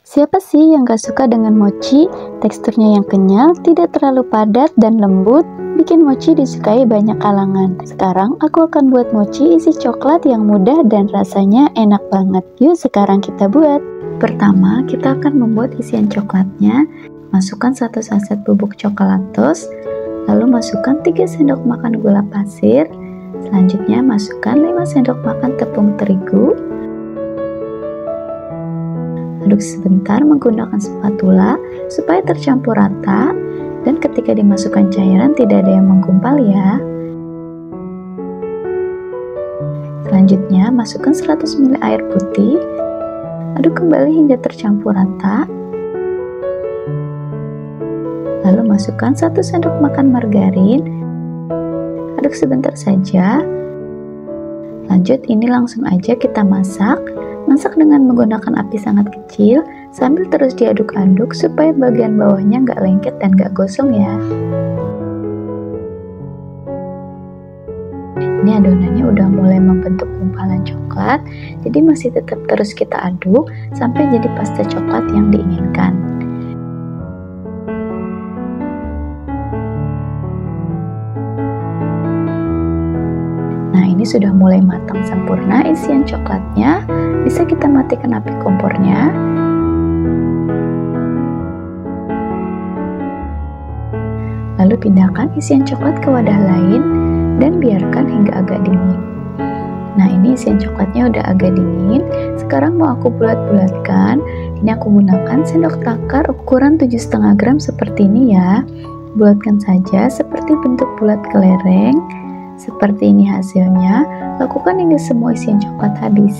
Siapa sih yang gak suka dengan mochi? Teksturnya yang kenyal, tidak terlalu padat dan lembut, bikin mochi disukai banyak kalangan. Sekarang aku akan buat mochi isi coklat yang mudah dan rasanya enak banget. Yuk sekarang kita buat. Pertama, kita akan membuat isian coklatnya. Masukkan 1 saset bubuk coklatos, lalu masukkan 3 sendok makan gula pasir. Selanjutnya masukkan 5 sendok makan tepung terigu. Aduk sebentar menggunakan spatula supaya tercampur rata, dan ketika dimasukkan cairan tidak ada yang menggumpal ya. Selanjutnya masukkan 100 ml air putih. Aduk kembali hingga tercampur rata. Lalu masukkan 1 sendok makan margarin. Aduk sebentar saja. Lanjut, ini langsung aja kita masak. Masak dengan menggunakan api sangat kecil sambil terus diaduk-aduk supaya bagian bawahnya nggak lengket dan nggak gosong ya. Ini adonannya udah mulai membentuk gumpalan coklat, jadi masih tetap terus kita aduk sampai jadi pasta coklat yang diinginkan. Nah, ini sudah mulai matang sempurna isian coklatnya. Bisa kita matikan api kompornya. Lalu pindahkan isian coklat ke wadah lain dan biarkan hingga agak dingin. Nah, ini isian coklatnya udah agak dingin. Sekarang mau aku bulat-bulatkan. Ini aku gunakan sendok takar ukuran 7,5 gram seperti ini ya. Bulatkan saja seperti bentuk bulat kelereng. Seperti ini hasilnya. Lakukan hingga semua isian coklat habis.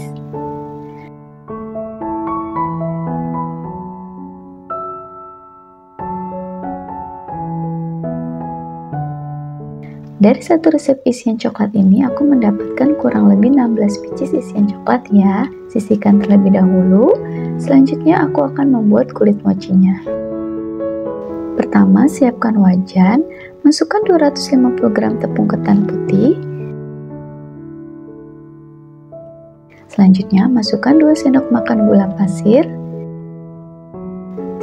Dari satu resep isian coklat ini aku mendapatkan kurang lebih 16 biji isian coklat ya. Sisihkan terlebih dahulu. Selanjutnya aku akan membuat kulit mochinya. Pertama, siapkan wajan. Masukkan 250 gram tepung ketan putih. Selanjutnya masukkan 2 sendok makan gula pasir.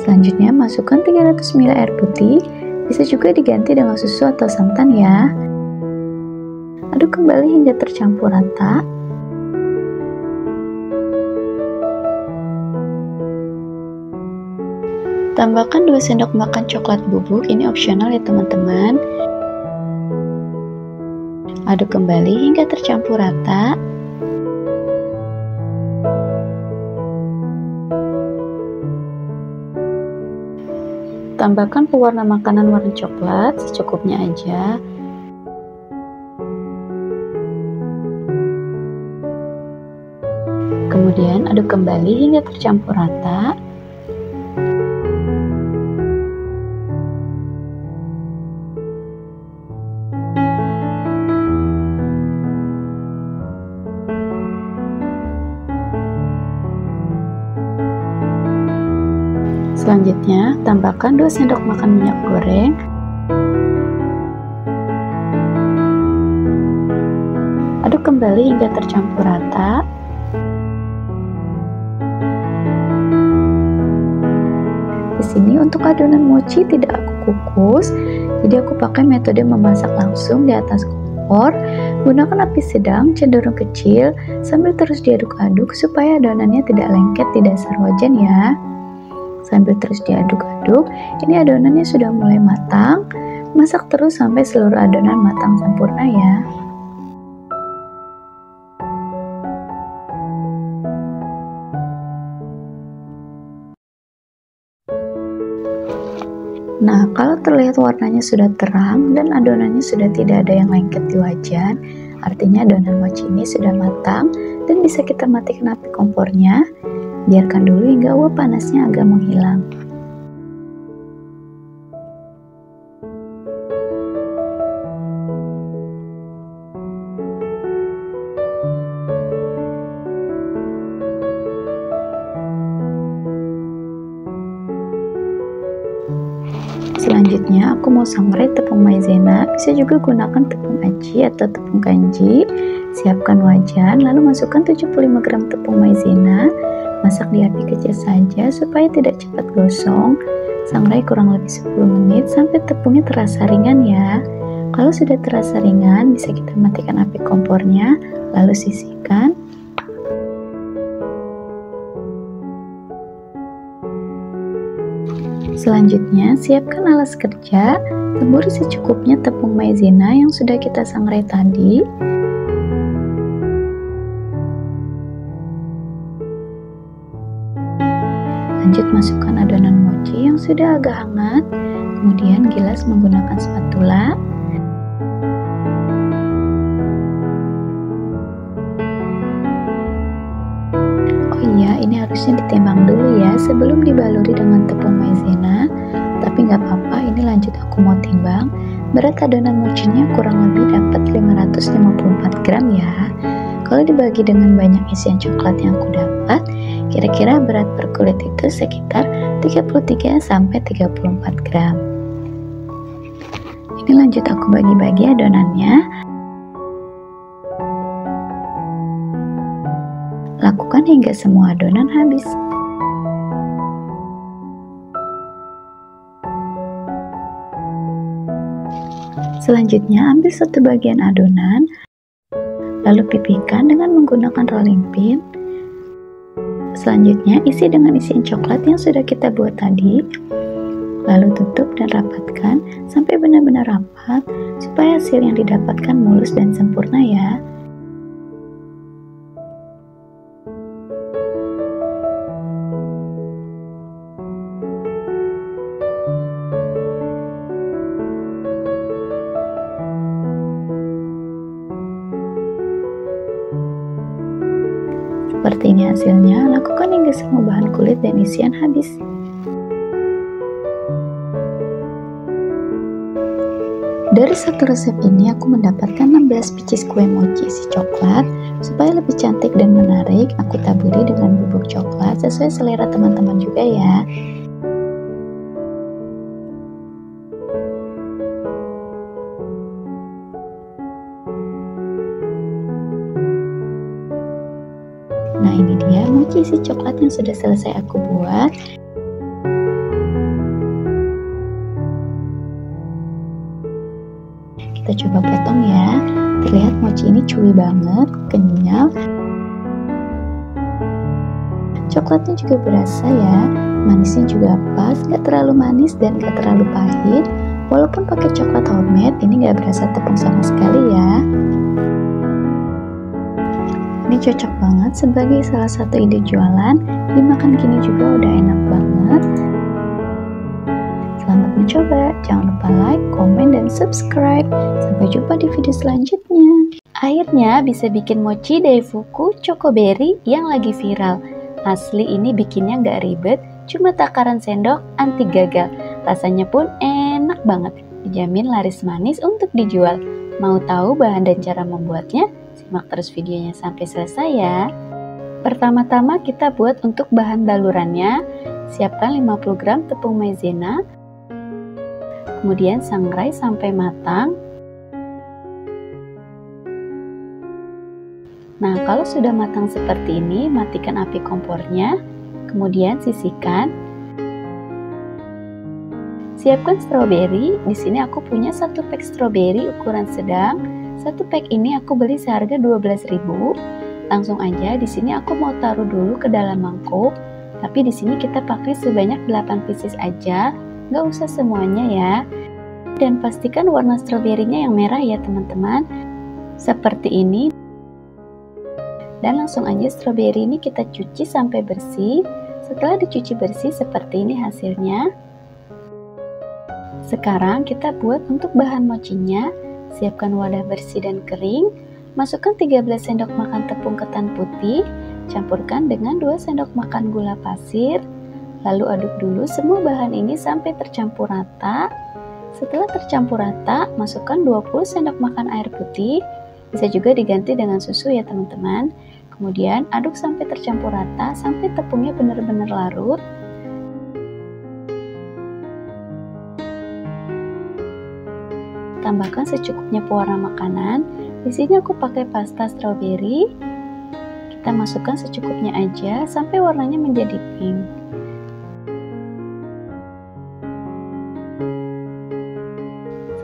Selanjutnya masukkan 300 ml air putih. Bisa juga diganti dengan susu atau santan ya. Aduk kembali hingga tercampur rata. Tambahkan 2 sendok makan coklat bubuk, ini opsional ya teman-teman. Aduk kembali hingga tercampur rata. Tambahkan pewarna makanan warna coklat secukupnya aja. Kemudian aduk kembali hingga tercampur rata. Selanjutnya, tambahkan 2 sendok makan minyak goreng. Aduk kembali hingga tercampur rata. Di sini untuk adonan mochi tidak aku kukus, jadi aku pakai metode memasak langsung di atas kompor. Gunakan api sedang cenderung kecil sambil terus diaduk-aduk supaya adonannya tidak lengket di dasar wajan ya. Sambil terus diaduk-aduk, ini adonannya sudah mulai matang. Masak terus sampai seluruh adonan matang sempurna ya. Nah, kalau terlihat warnanya sudah terang dan adonannya sudah tidak ada yang lengket di wajan, artinya adonan mochi ini sudah matang dan bisa kita matikan api kompornya. Biarkan dulu hingga uap panasnya agak menghilang. Selanjutnya aku mau sangrai tepung maizena. Bisa juga gunakan tepung aci atau tepung kanji. Siapkan wajan, lalu masukkan 75 gram tepung maizena. Masak di api kecil saja supaya tidak cepat gosong. Sangrai kurang lebih 10 menit sampai tepungnya terasa ringan ya. Kalau sudah terasa ringan, bisa kita matikan api kompornya, lalu sisihkan. Selanjutnya, siapkan alas kerja, taburi secukupnya tepung maizena yang sudah kita sangrai tadi. Lanjut masukkan adonan mochi yang sudah agak hangat, kemudian gilas menggunakan spatula. Oh iya, ini harusnya ditimbang dulu ya sebelum dibaluri dengan tepung maizena. Tapi nggak apa-apa, ini lanjut aku mau timbang. Berat adonan mochinya kurang lebih dapat 554 gram ya. Kalau dibagi dengan banyak isian coklat yang aku dapat, kira-kira berat per kulit itu sekitar 33-34 gram. Ini lanjut aku bagi-bagi adonannya. Lakukan hingga semua adonan habis. Selanjutnya ambil satu bagian adonan, lalu pipihkan dengan menggunakan rolling pin. Selanjutnya isi dengan isian coklat yang sudah kita buat tadi. Lalu tutup dan rapatkan sampai benar-benar rapat supaya hasil yang didapatkan mulus dan sempurna ya. Seperti ini hasilnya, lakukan hingga semua bahan kulit dan isian habis. Dari satu resep ini aku mendapatkan 16 pieces kue mochi isi coklat. Supaya lebih cantik dan menarik, aku taburi dengan bubuk coklat sesuai selera teman-teman juga ya. Nah, ini dia mochi isi coklat yang sudah selesai aku buat. Kita coba potong ya. Terlihat mochi ini chewy banget, kenyal. Coklatnya juga berasa ya. Manisnya juga pas, gak terlalu manis dan gak terlalu pahit. Walaupun pakai coklat homemade, ini gak berasa tepung sama sekali ya. Ini cocok banget sebagai salah satu ide jualan. Dimakan gini juga udah enak banget. Selamat mencoba. Jangan lupa like, komen, dan subscribe. Sampai jumpa di video selanjutnya. Akhirnya bisa bikin mochi Daifuku Chocoberry yang lagi viral. Asli ini bikinnya nggak ribet, cuma takaran sendok anti gagal. Rasanya pun enak banget. Dijamin laris manis untuk dijual. Mau tahu bahan dan cara membuatnya? Simak terus videonya sampai selesai ya. Pertama-tama kita buat untuk bahan balurannya. Siapkan 50 gram tepung maizena. Kemudian sangrai sampai matang. Nah, kalau sudah matang seperti ini, matikan api kompornya. Kemudian sisihkan. Siapkan stroberi. Di sini aku punya 1 pack stroberi ukuran sedang. 1 pack ini aku beli seharga 12.000. Langsung aja di sini aku mau taruh dulu ke dalam mangkuk. Tapi di sini kita pakai sebanyak 8 pieces aja, nggak usah semuanya ya. Dan pastikan warna stroberinya yang merah ya teman-teman. Seperti ini. Dan langsung aja stroberi ini kita cuci sampai bersih. Setelah dicuci bersih seperti ini hasilnya. Sekarang kita buat untuk bahan mochinya. Siapkan wadah bersih dan kering. Masukkan 13 sendok makan tepung ketan putih. Campurkan dengan 2 sendok makan gula pasir. Lalu aduk dulu semua bahan ini sampai tercampur rata. Setelah tercampur rata, masukkan 20 sendok makan air putih. Bisa juga diganti dengan susu ya teman-teman. Kemudian aduk sampai tercampur rata, sampai tepungnya benar-benar larut. Tambahkan secukupnya pewarna makanan. Di sini aku pakai pasta stroberi. kita masukkan secukupnya aja sampai warnanya menjadi pink.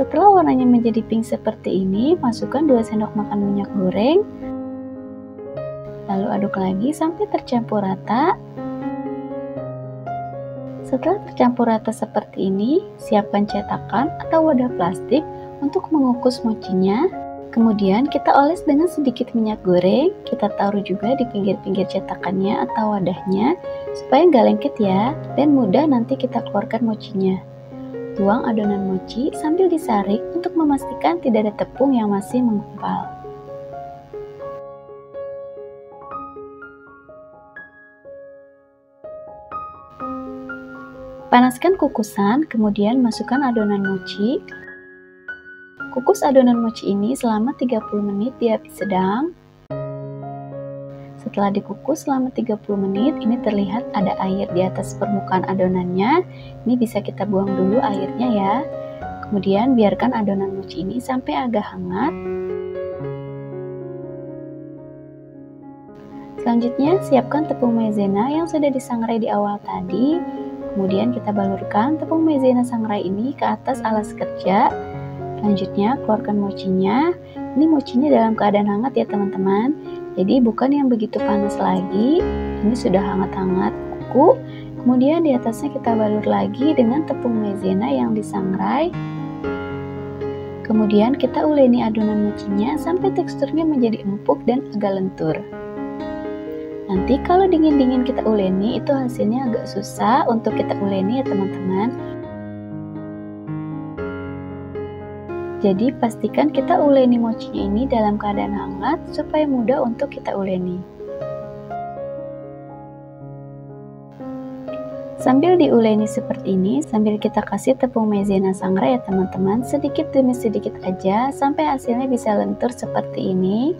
Setelah warnanya menjadi pink seperti ini, masukkan 2 sendok makan minyak goreng. Lalu aduk lagi sampai tercampur rata. Setelah tercampur rata seperti ini, siapkan cetakan atau wadah plastik untuk mengukus mochinya. Kemudian kita oles dengan sedikit minyak goreng. Kita taruh juga di pinggir-pinggir cetakannya atau wadahnya supaya nggak lengket ya, dan mudah nanti kita keluarkan mochinya. Tuang adonan mochi sambil disaring untuk memastikan tidak ada tepung yang masih menggumpal. Panaskan kukusan, kemudian masukkan adonan mochi. Kukus adonan mochi ini selama 30 menit di api sedang. Setelah dikukus selama 30 menit, ini terlihat ada air di atas permukaan adonannya. Ini bisa kita buang dulu airnya ya. Kemudian biarkan adonan mochi ini sampai agak hangat. Selanjutnya, siapkan tepung maizena yang sudah disangrai di awal tadi. Kemudian kita balurkan tepung maizena sangrai ini ke atas alas kerja. Selanjutnya, keluarkan mochinya. Ini mochinya dalam keadaan hangat ya teman-teman. Jadi bukan yang begitu panas lagi, ini sudah hangat-hangat kuku. Kemudian di atasnya kita balur lagi dengan tepung maizena yang disangrai. Kemudian kita uleni adonan mochinya sampai teksturnya menjadi empuk dan agak lentur. Nanti kalau dingin-dingin kita uleni, itu hasilnya agak susah untuk kita uleni ya teman-teman. Jadi pastikan kita uleni mochinya ini dalam keadaan hangat supaya mudah untuk kita uleni. Sambil diuleni seperti ini, sambil kita kasih tepung maizena sangrai ya teman-teman, sedikit demi sedikit aja sampai hasilnya bisa lentur seperti ini.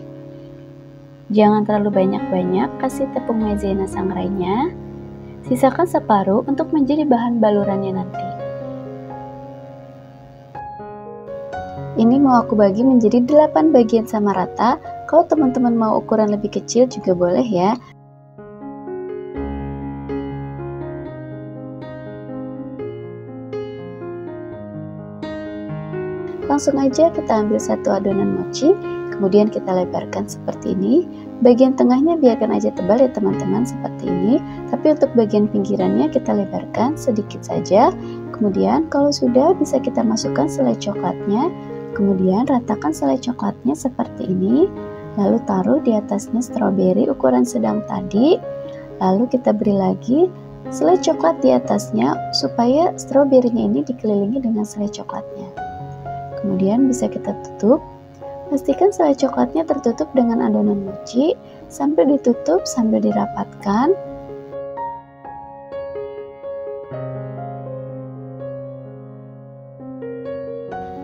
Jangan terlalu banyak-banyak kasih tepung maizena sangrainya. Sisakan separuh untuk menjadi bahan balurannya nanti. Ini mau aku bagi menjadi 8 bagian sama rata. Kalau teman-teman mau ukuran lebih kecil juga boleh ya. Langsung aja kita ambil satu adonan mochi, kemudian kita lebarkan seperti ini. Bagian tengahnya biarkan aja tebal ya teman-teman seperti ini. Tapi untuk bagian pinggirannya kita lebarkan sedikit saja. Kemudian kalau sudah, bisa kita masukkan selai coklatnya. Kemudian ratakan selai coklatnya seperti ini, lalu taruh di atasnya stroberi ukuran sedang tadi, lalu kita beri lagi selai coklat di atasnya supaya stroberinya ini dikelilingi dengan selai coklatnya. Kemudian bisa kita tutup, pastikan selai coklatnya tertutup dengan adonan mochi, sambil ditutup sambil dirapatkan.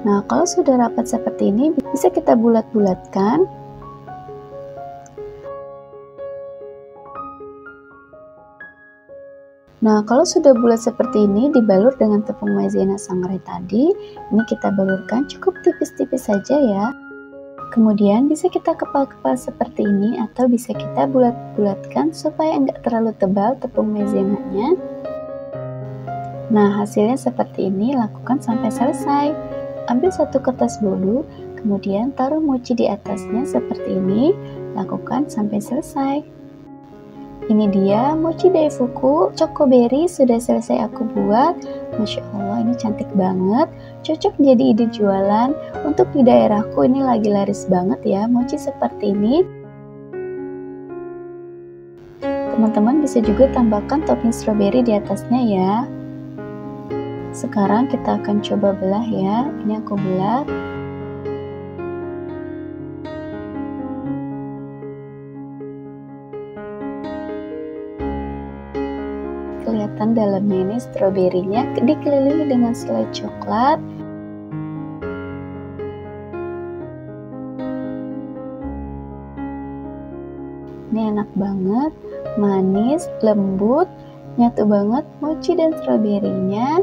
Nah, kalau sudah rapat seperti ini, bisa kita bulat-bulatkan. Nah, kalau sudah bulat seperti ini, dibalur dengan tepung maizena sangrai tadi. Ini kita balurkan cukup tipis-tipis saja ya. Kemudian bisa kita kepal-kepal seperti ini, atau bisa kita bulat-bulatkan supaya enggak terlalu tebal tepung maizenanya. Nah, hasilnya seperti ini, lakukan sampai selesai. Ambil satu kertas bolu, kemudian taruh mochi di atasnya seperti ini, lakukan sampai selesai. Ini dia mochi daifuku chocoberry sudah selesai aku buat. Masya Allah, ini cantik banget, cocok jadi ide jualan. Untuk di daerahku ini lagi laris banget ya mochi seperti ini. Teman-teman bisa juga tambahkan topping strawberry di atasnya ya. Sekarang kita akan coba belah ya. Ini aku belah. Kelihatan dalamnya ini stroberinya dikelilingi dengan selai coklat. Ini enak banget, manis, lembut, nyatu banget mochi dan stroberinya.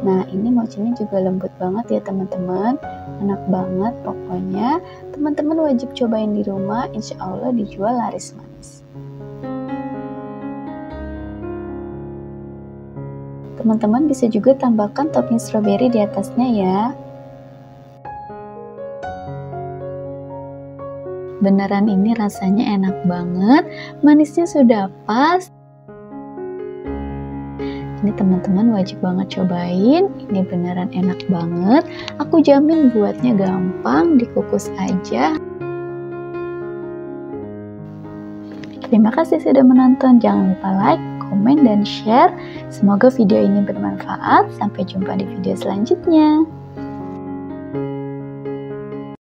Nah, ini mochinya juga lembut banget ya teman-teman. Enak banget pokoknya. Teman-teman wajib cobain di rumah, insya Allah dijual laris manis. Teman-teman bisa juga tambahkan topping stroberi di atasnya ya. Beneran ini rasanya enak banget, manisnya sudah pas. Ini teman-teman wajib banget cobain, ini beneran enak banget. Aku jamin buatnya gampang, dikukus aja. Terima kasih sudah menonton, jangan lupa like, komen, dan share. Semoga video ini bermanfaat. Sampai jumpa di video selanjutnya.